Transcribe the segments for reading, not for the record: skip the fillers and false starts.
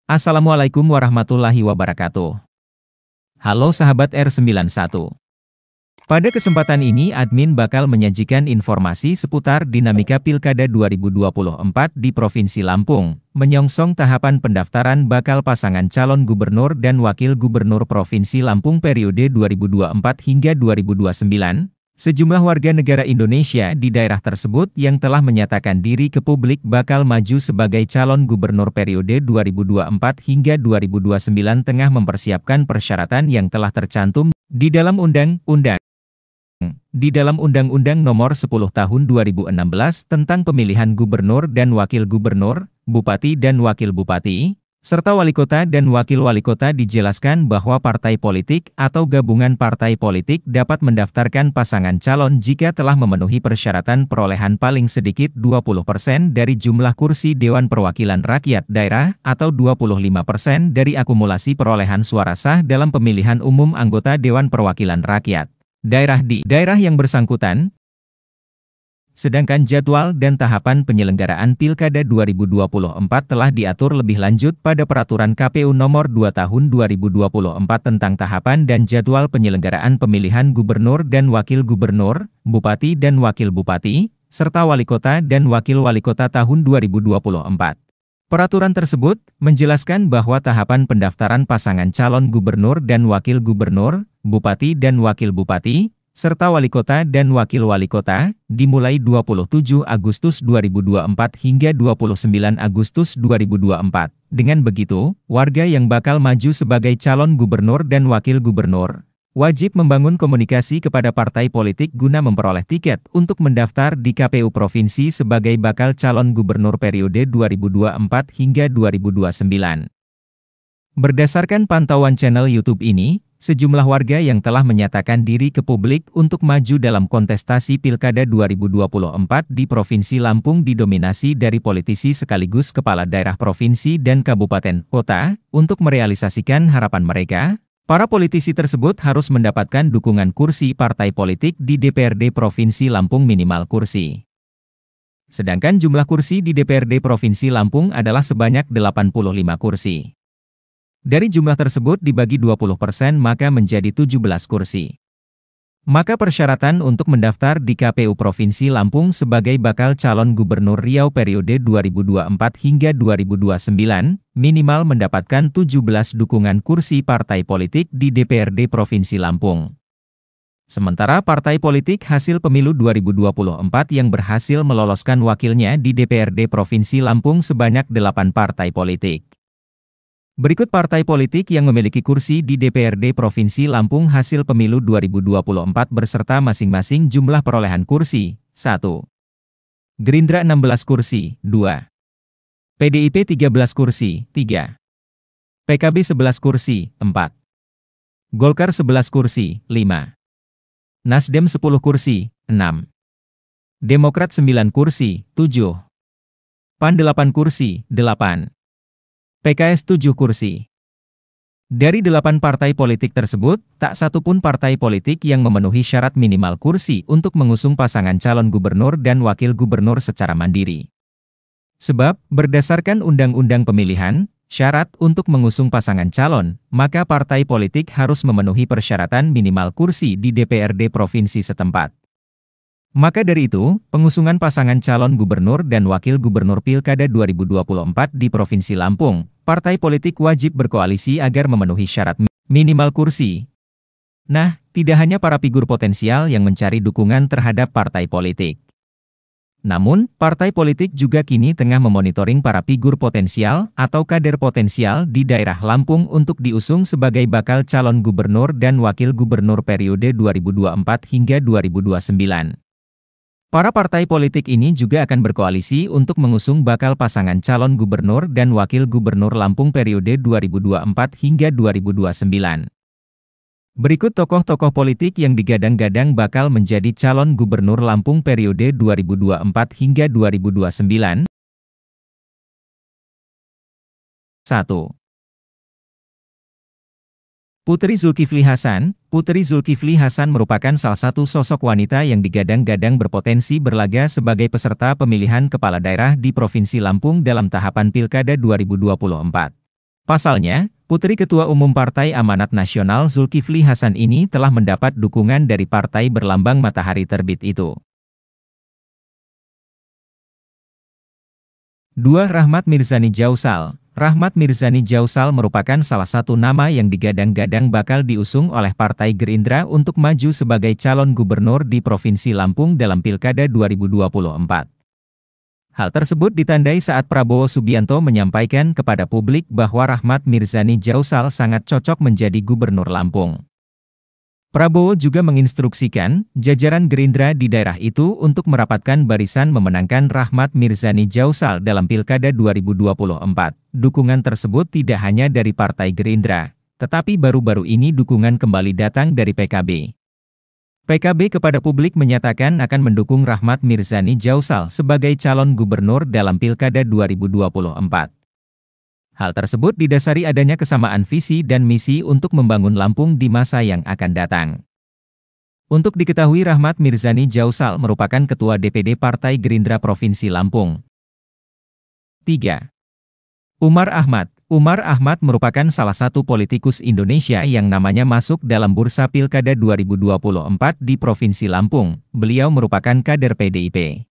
Assalamualaikum warahmatullahi wabarakatuh. Halo sahabat R91. Pada kesempatan ini admin bakal menyajikan informasi seputar dinamika Pilkada 2024 di Provinsi Lampung, menyongsong tahapan pendaftaran bakal pasangan calon gubernur dan wakil gubernur Provinsi Lampung periode 2024 hingga 2029. Sejumlah warga negara Indonesia di daerah tersebut yang telah menyatakan diri ke publik bakal maju sebagai calon gubernur periode 2024 hingga 2029 tengah mempersiapkan persyaratan yang telah tercantum di dalam Undang-Undang Nomor 10 Tahun 2016 tentang pemilihan gubernur dan wakil gubernur, bupati dan wakil bupati, serta wali kota dan wakil wali kota. Dijelaskan bahwa partai politik atau gabungan partai politik dapat mendaftarkan pasangan calon jika telah memenuhi persyaratan perolehan paling sedikit 20% dari jumlah kursi Dewan Perwakilan Rakyat Daerah atau 25% dari akumulasi perolehan suara sah dalam pemilihan umum anggota Dewan Perwakilan Rakyat Daerah di daerah yang bersangkutan. Sedangkan jadwal dan tahapan penyelenggaraan Pilkada 2024 telah diatur lebih lanjut pada Peraturan KPU Nomor 2 Tahun 2024 tentang tahapan dan jadwal penyelenggaraan pemilihan gubernur dan wakil gubernur, bupati dan wakil bupati, serta wali kota dan wakil wali kota tahun 2024. Peraturan tersebut menjelaskan bahwa tahapan pendaftaran pasangan calon gubernur dan wakil gubernur, bupati dan wakil bupati, serta wali kota dan wakil wali kota, dimulai 27 Agustus 2024 hingga 29 Agustus 2024. Dengan begitu, warga yang bakal maju sebagai calon gubernur dan wakil gubernur wajib membangun komunikasi kepada partai politik guna memperoleh tiket untuk mendaftar di KPU Provinsi sebagai bakal calon gubernur periode 2024 hingga 2029. Berdasarkan pantauan channel YouTube ini, sejumlah warga yang telah menyatakan diri ke publik untuk maju dalam kontestasi Pilkada 2024 di Provinsi Lampung didominasi dari politisi sekaligus kepala daerah provinsi dan kabupaten kota. Untuk merealisasikan harapan mereka, para politisi tersebut harus mendapatkan dukungan kursi partai politik di DPRD Provinsi Lampung minimal kursi. Sedangkan jumlah kursi di DPRD Provinsi Lampung adalah sebanyak 85 kursi. Dari jumlah tersebut dibagi 20% maka menjadi 17 kursi. Maka persyaratan untuk mendaftar di KPU Provinsi Lampung sebagai bakal calon gubernur Riau periode 2024 hingga 2029, minimal mendapatkan 17 dukungan kursi partai politik di DPRD Provinsi Lampung. Sementara partai politik hasil pemilu 2024 yang berhasil meloloskan wakilnya di DPRD Provinsi Lampung sebanyak 8 partai politik. Berikut partai politik yang memiliki kursi di DPRD Provinsi Lampung hasil pemilu 2024 beserta masing-masing jumlah perolehan kursi. 1. Gerindra 16 kursi, 2. PDIP 13 kursi, 3. PKB 11 kursi, 4. Golkar 11 kursi, 5. Nasdem 10 kursi, 6. Demokrat 9 kursi, 7. PAN 8 kursi, 8. PKS 7 kursi. Dari 8 partai politik tersebut, tak satu pun partai politik yang memenuhi syarat minimal kursi untuk mengusung pasangan calon gubernur dan wakil gubernur secara mandiri. Sebab, berdasarkan Undang-Undang Pemilihan, syarat untuk mengusung pasangan calon, maka partai politik harus memenuhi persyaratan minimal kursi di DPRD provinsi setempat. Maka dari itu, pengusungan pasangan calon gubernur dan wakil gubernur Pilkada 2024 di Provinsi Lampung, partai politik wajib berkoalisi agar memenuhi syarat minimal kursi. Nah, tidak hanya para figur potensial yang mencari dukungan terhadap partai politik. Namun, partai politik juga kini tengah memonitoring para figur potensial atau kader potensial di daerah Lampung untuk diusung sebagai bakal calon gubernur dan wakil gubernur periode 2024 hingga 2029. Para partai politik ini juga akan berkoalisi untuk mengusung bakal pasangan calon gubernur dan wakil gubernur Lampung periode 2024 hingga 2029. Berikut tokoh-tokoh politik yang digadang-gadang bakal menjadi calon gubernur Lampung periode 2024 hingga 2029. 1. Putri Zulkifli Hasan. Putri Zulkifli Hasan merupakan salah satu sosok wanita yang digadang-gadang berpotensi berlaga sebagai peserta pemilihan kepala daerah di Provinsi Lampung dalam tahapan Pilkada 2024. Pasalnya, Putri Ketua Umum Partai Amanat Nasional Zulkifli Hasan ini telah mendapat dukungan dari partai berlambang matahari terbit itu. 2. Rahmat Mirzani Jausal. Rahmat Mirzani Jausal merupakan salah satu nama yang digadang-gadang bakal diusung oleh Partai Gerindra untuk maju sebagai calon gubernur di Provinsi Lampung dalam Pilkada 2024. Hal tersebut ditandai saat Prabowo Subianto menyampaikan kepada publik bahwa Rahmat Mirzani Jausal sangat cocok menjadi gubernur Lampung. Prabowo juga menginstruksikan jajaran Gerindra di daerah itu untuk merapatkan barisan memenangkan Rahmat Mirzani Jausal dalam Pilkada 2024. Dukungan tersebut tidak hanya dari Partai Gerindra, tetapi baru-baru ini dukungan kembali datang dari PKB. PKB kepada publik menyatakan akan mendukung Rahmat Mirzani Jausal sebagai calon gubernur dalam Pilkada 2024. Hal tersebut didasari adanya kesamaan visi dan misi untuk membangun Lampung di masa yang akan datang. Untuk diketahui, Rahmat Mirzani Jausal merupakan Ketua DPD Partai Gerindra Provinsi Lampung. 3. Umar Ahmad. Umar Ahmad merupakan salah satu politikus Indonesia yang namanya masuk dalam bursa Pilkada 2024 di Provinsi Lampung. Beliau merupakan kader PDIP.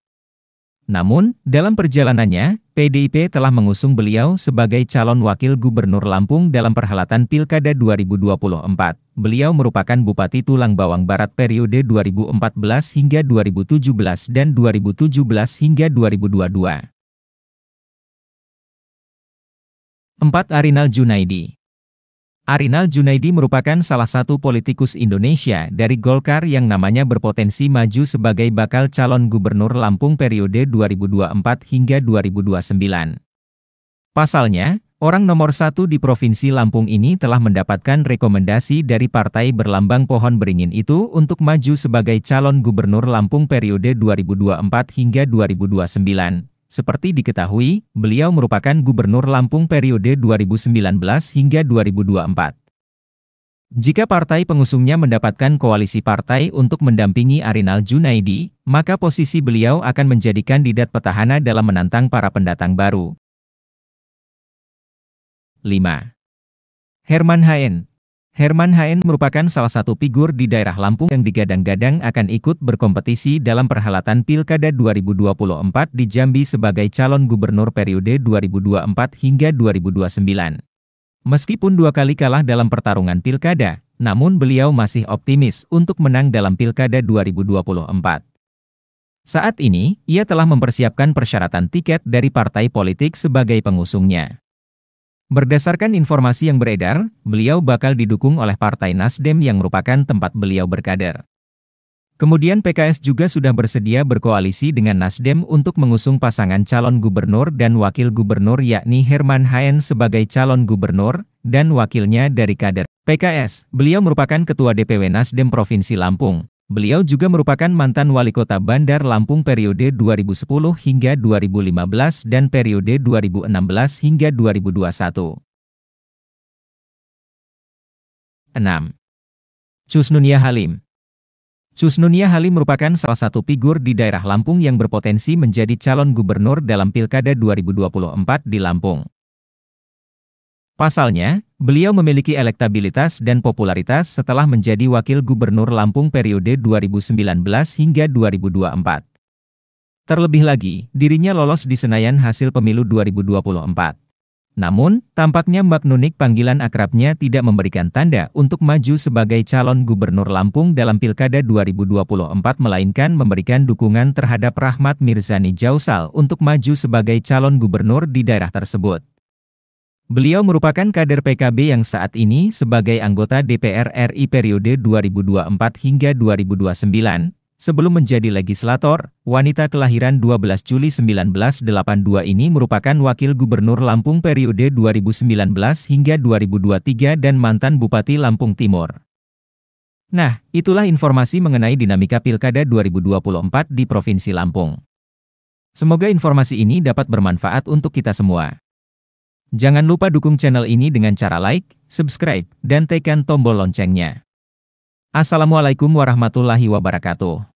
Namun, dalam perjalanannya, PDIP telah mengusung beliau sebagai calon wakil gubernur Lampung dalam perhelatan Pilkada 2024. Beliau merupakan Bupati Tulang Bawang Barat periode 2014 hingga 2017 dan 2017 hingga 2022. 4. Arinal Junaidi. Arinal Junaidi merupakan salah satu politikus Indonesia dari Golkar yang namanya berpotensi maju sebagai bakal calon gubernur Lampung periode 2024 hingga 2029. Pasalnya, orang nomor 1 di Provinsi Lampung ini telah mendapatkan rekomendasi dari partai berlambang pohon beringin itu untuk maju sebagai calon gubernur Lampung periode 2024 hingga 2029. Seperti diketahui, beliau merupakan gubernur Lampung periode 2019 hingga 2024. Jika partai pengusungnya mendapatkan koalisi partai untuk mendampingi Arinal Junaidi, maka posisi beliau akan menjadi kandidat petahana dalam menantang para pendatang baru. 5. Herman Haen. Herman Haen merupakan salah satu figur di daerah Lampung yang digadang-gadang akan ikut berkompetisi dalam perhelatan Pilkada 2024 di Jambi sebagai calon gubernur periode 2024 hingga 2029. Meskipun 2 kali kalah dalam pertarungan pilkada, namun beliau masih optimis untuk menang dalam Pilkada 2024. Saat ini, ia telah mempersiapkan persyaratan tiket dari partai politik sebagai pengusungnya. Berdasarkan informasi yang beredar, beliau bakal didukung oleh Partai Nasdem yang merupakan tempat beliau berkader. Kemudian PKS juga sudah bersedia berkoalisi dengan Nasdem untuk mengusung pasangan calon gubernur dan wakil gubernur yakni Herman Haen sebagai calon gubernur dan wakilnya dari kader PKS. Beliau merupakan Ketua DPW Nasdem Provinsi Lampung. Beliau juga merupakan mantan wali kota Bandar Lampung periode 2010 hingga 2015 dan periode 2016 hingga 2021. 6. Cusnunia Halim. Cusnunia Halim merupakan salah satu figur di daerah Lampung yang berpotensi menjadi calon gubernur dalam Pilkada 2024 di Lampung. Pasalnya, beliau memiliki elektabilitas dan popularitas setelah menjadi wakil gubernur Lampung periode 2019 hingga 2024. Terlebih lagi, dirinya lolos di Senayan hasil pemilu 2024. Namun, tampaknya Mbak Nunik panggilan akrabnya tidak memberikan tanda untuk maju sebagai calon gubernur Lampung dalam Pilkada 2024 melainkan memberikan dukungan terhadap Rahmat Mirzani Jausal untuk maju sebagai calon gubernur di daerah tersebut. Beliau merupakan kader PKB yang saat ini sebagai anggota DPR RI periode 2024 hingga 2029. Sebelum menjadi legislator, wanita kelahiran 12 Juli 1982 ini merupakan wakil gubernur Lampung periode 2019 hingga 2023 dan mantan Bupati Lampung Timur. Nah, itulah informasi mengenai dinamika Pilkada 2024 di Provinsi Lampung. Semoga informasi ini dapat bermanfaat untuk kita semua. Jangan lupa dukung channel ini dengan cara like, subscribe, dan tekan tombol loncengnya. Assalamualaikum warahmatullahi wabarakatuh.